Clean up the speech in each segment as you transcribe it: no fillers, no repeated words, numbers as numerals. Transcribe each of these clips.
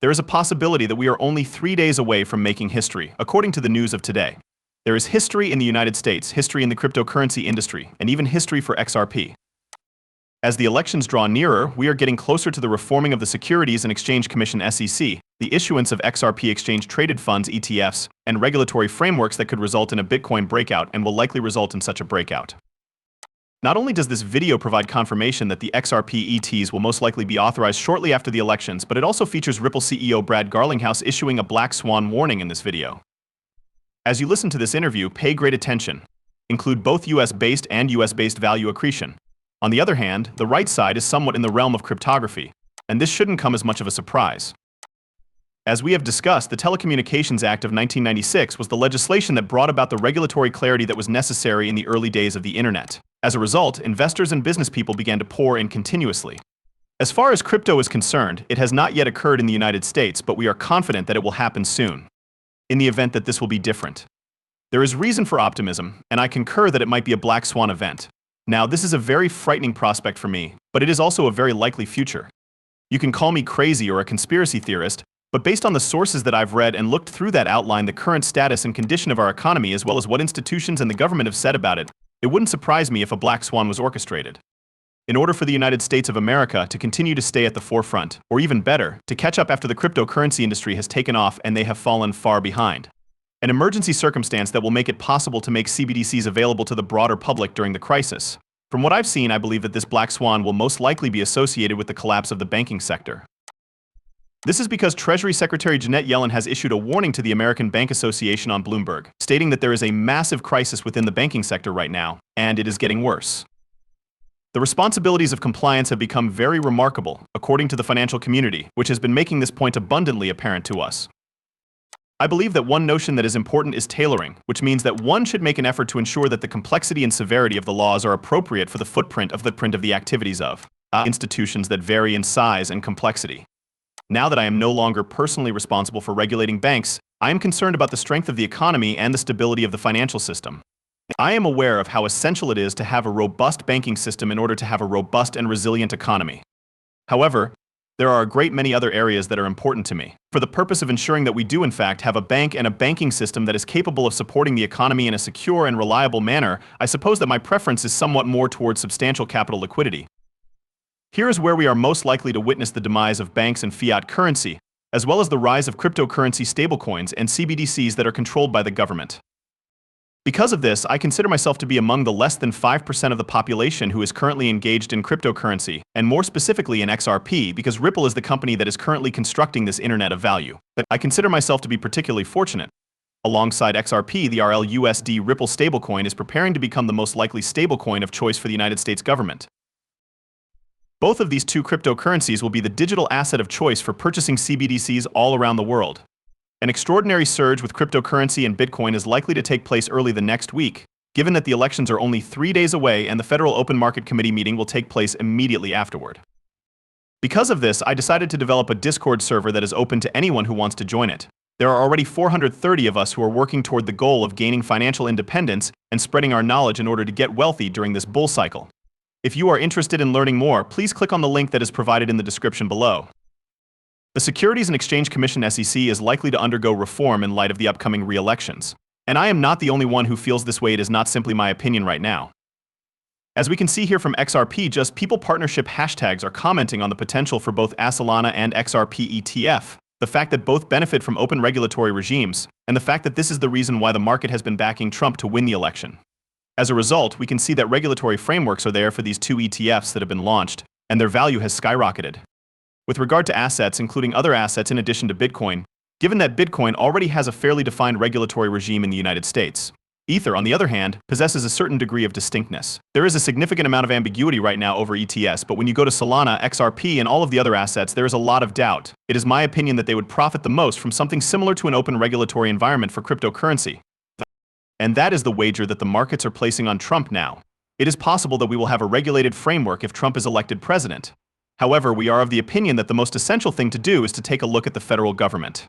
There is a possibility that we are only 3 days away from making history, according to the news of today. There is history in the United States, history in the cryptocurrency industry, and even history for XRP. As the elections draw nearer, we are getting closer to the reforming of the Securities and Exchange Commission (SEC), the issuance of XRP exchange-traded funds (ETFs), and regulatory frameworks that could result in a Bitcoin breakout and will likely result in such a breakout. Not only does this video provide confirmation that the XRP ETs will most likely be authorized shortly after the elections, but it also features Ripple CEO Brad Garlinghouse issuing a black swan warning in this video. As you listen to this interview, pay great attention. Include both US-based and US-based value accretion. On the other hand, the right side is somewhat in the realm of cryptography, and this shouldn't come as much of a surprise. As we have discussed, the Telecommunications Act of 1996 was the legislation that brought about the regulatory clarity that was necessary in the early days of the internet. As a result, investors and business people began to pour in continuously. As far as crypto is concerned, it has not yet occurred in the United States, but we are confident that it will happen soon, in the event that this will be different. There is reason for optimism, and I concur that it might be a black swan event. Now, this is a very frightening prospect for me, but it is also a very likely future. You can call me crazy or a conspiracy theorist, but based on the sources that I've read and looked through that outline the current status and condition of our economy as well as what institutions and the government have said about it, it wouldn't surprise me if a black swan was orchestrated. In order for the United States of America to continue to stay at the forefront, or even better, to catch up after the cryptocurrency industry has taken off and they have fallen far behind. An emergency circumstance that will make it possible to make CBDCs available to the broader public during the crisis. From what I've seen, I believe that this black swan will most likely be associated with the collapse of the banking sector. This is because Treasury Secretary Janet Yellen has issued a warning to the American Bank Association on Bloomberg, stating that there is a massive crisis within the banking sector right now, and it is getting worse. The responsibilities of compliance have become very remarkable, according to the financial community, which has been making this point abundantly apparent to us. I believe that one notion that is important is tailoring, which means that one should make an effort to ensure that the complexity and severity of the laws are appropriate for the footprint of the activities of institutions that vary in size and complexity. Now that I am no longer personally responsible for regulating banks, I am concerned about the strength of the economy and the stability of the financial system. I am aware of how essential it is to have a robust banking system in order to have a robust and resilient economy. However, there are a great many other areas that are important to me. For the purpose of ensuring that we do in fact have a bank and a banking system that is capable of supporting the economy in a secure and reliable manner, I suppose that my preference is somewhat more towards substantial capital liquidity. Here is where we are most likely to witness the demise of banks and fiat currency, as well as the rise of cryptocurrency stablecoins and CBDCs that are controlled by the government. Because of this, I consider myself to be among the less than 5% of the population who is currently engaged in cryptocurrency, and more specifically in XRP, because Ripple is the company that is currently constructing this internet of value. But I consider myself to be particularly fortunate. Alongside XRP, the RLUSD Ripple stablecoin is preparing to become the most likely stablecoin of choice for the United States government. Both of these two cryptocurrencies will be the digital asset of choice for purchasing CBDCs all around the world. An extraordinary surge with cryptocurrency and Bitcoin is likely to take place early the next week, given that the elections are only 3 days away and the Federal Open Market Committee meeting will take place immediately afterward. Because of this, I decided to develop a Discord server that is open to anyone who wants to join it. There are already 430 of us who are working toward the goal of gaining financial independence and spreading our knowledge in order to get wealthy during this bull cycle. If you are interested in learning more, please click on the link that is provided in the description below. The Securities and Exchange Commission (SEC) is likely to undergo reform in light of the upcoming re-elections. And I am not the only one who feels this way. It is not simply my opinion right now. As we can see here from XRP, just people partnership hashtags are commenting on the potential for both Solana and Xrp Etf, the fact that both benefit from open regulatory regimes, and the fact that this is the reason why the market has been backing Trump to win the election. As a result, we can see that regulatory frameworks are there for these two ETFs that have been launched, and their value has skyrocketed. With regard to assets, including other assets in addition to Bitcoin, given that Bitcoin already has a fairly defined regulatory regime in the United States, Ether, on the other hand, possesses a certain degree of distinctness. There is a significant amount of ambiguity right now over ETS, but when you go to Solana, XRP, and all of the other assets, there is a lot of doubt. It is my opinion that they would profit the most from something similar to an open regulatory environment for cryptocurrency. And that is the wager that the markets are placing on Trump now. It is possible that we will have a regulated framework if Trump is elected president. However, we are of the opinion that the most essential thing to do is to take a look at the federal government.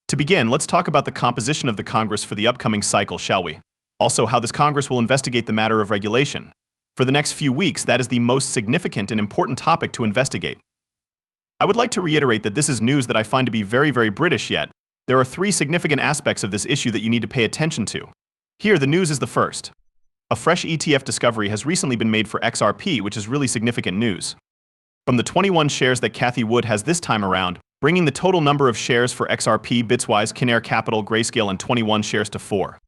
To begin, let's talk about the composition of the Congress for the upcoming cycle, shall we? Also, how this Congress will investigate the matter of regulation. For the next few weeks, that is the most significant and important topic to investigate. I would like to reiterate that this is news that I find to be very, very British yet. There are three significant aspects of this issue that you need to pay attention to. Here, the news is the first. A fresh ETF discovery has recently been made for XRP, which is really significant news. From the 21 shares that Cathie Wood has this time around, bringing the total number of shares for XRP, Bitswise, Kinnear Capital, Grayscale, and 21 shares to 4.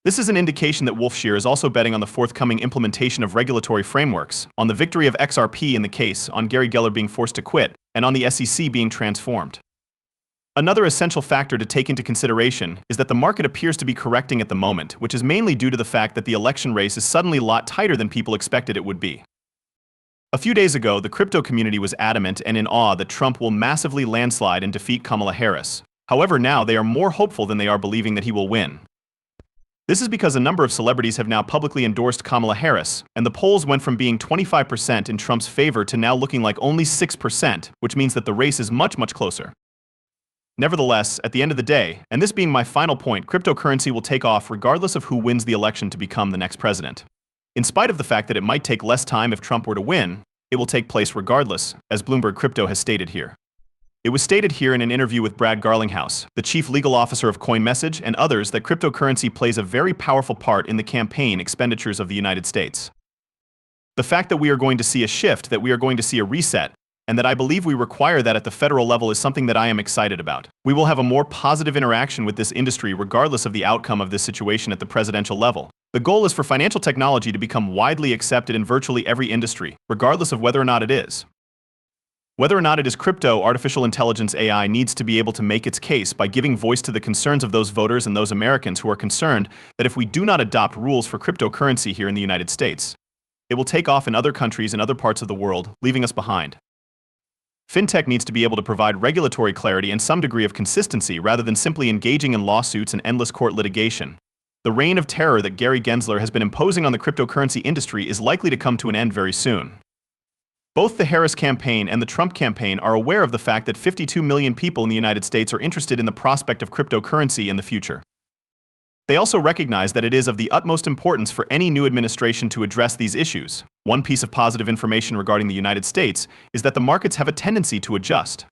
This is an indication that Wolfshear is also betting on the forthcoming implementation of regulatory frameworks, on the victory of XRP in the case, on Gary Geller being forced to quit, and on the SEC being transformed. Another essential factor to take into consideration is that the market appears to be correcting at the moment, which is mainly due to the fact that the election race is suddenly a lot tighter than people expected it would be. A few days ago, the crypto community was adamant and in awe that Trump will massively landslide and defeat Kamala Harris. However, now they are more hopeful than they are believing that he will win. This is because a number of celebrities have now publicly endorsed Kamala Harris, and the polls went from being 25% in Trump's favor to now looking like only 6%, which means that the race is much, much closer. Nevertheless, at the end of the day, and this being my final point, cryptocurrency will take off regardless of who wins the election to become the next president. In spite of the fact that it might take less time if Trump were to win, it will take place regardless, as Bloomberg Crypto has stated here. It was stated here in an interview with Brad Garlinghouse, the chief legal officer of CoinMessage, and others that cryptocurrency plays a very powerful part in the campaign expenditures of the United States. The fact that we are going to see a shift, that we are going to see a reset, and that I believe we require that at the federal level is something that I am excited about. We will have a more positive interaction with this industry regardless of the outcome of this situation at the presidential level. The goal is for financial technology to become widely accepted in virtually every industry, regardless of whether or not it is. Whether or not it is crypto, artificial intelligence AI needs to be able to make its case by giving voice to the concerns of those voters and those Americans who are concerned that if we do not adopt rules for cryptocurrency here in the United States, it will take off in other countries and other parts of the world, leaving us behind. Fintech needs to be able to provide regulatory clarity and some degree of consistency rather than simply engaging in lawsuits and endless court litigation. The reign of terror that Gary Gensler has been imposing on the cryptocurrency industry is likely to come to an end very soon. Both the Harris campaign and the Trump campaign are aware of the fact that 52 million people in the United States are interested in the prospect of cryptocurrency in the future. They also recognize that it is of the utmost importance for any new administration to address these issues. One piece of positive information regarding the United States is that the markets have a tendency to adjust.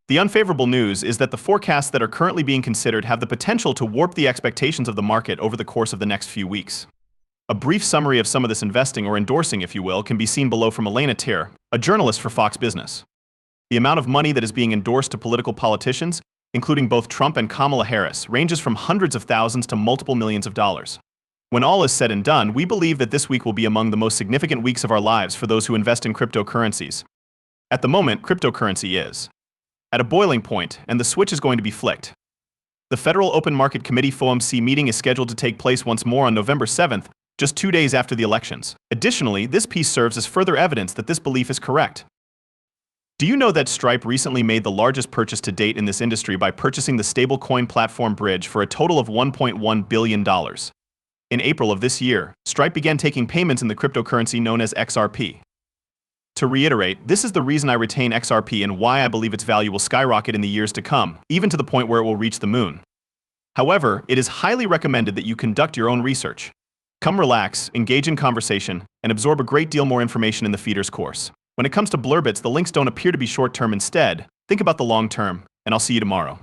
The unfavorable news is that the forecasts that are currently being considered have the potential to warp the expectations of the market over the course of the next few weeks. A brief summary of some of this investing, or endorsing if you will, can be seen below from Elena Tier, a journalist for Fox Business. The amount of money that is being endorsed to political politicians, including both Trump and Kamala Harris, ranges from hundreds of thousands to multiple millions of dollars. When all is said and done, we believe that this week will be among the most significant weeks of our lives for those who invest in cryptocurrencies. At the moment, cryptocurrency is at a boiling point, and the switch is going to be flicked. The Federal Open Market Committee FOMC meeting is scheduled to take place once more on November 7th, just 2 days after the elections. Additionally, this piece serves as further evidence that this belief is correct. Do you know that Stripe recently made the largest purchase to date in this industry by purchasing the stablecoin platform Bridge for a total of $1.1 billion? In April of this year, Stripe began taking payments in the cryptocurrency known as XRP. To reiterate, this is the reason I retain XRP and why I believe its value will skyrocket in the years to come, even to the point where it will reach the moon. However, it is highly recommended that you conduct your own research. Come relax, engage in conversation, and absorb a great deal more information in the Feeders course. When it comes to Blurbits, the links don't appear to be short-term. Instead, think about the long term, and I'll see you tomorrow.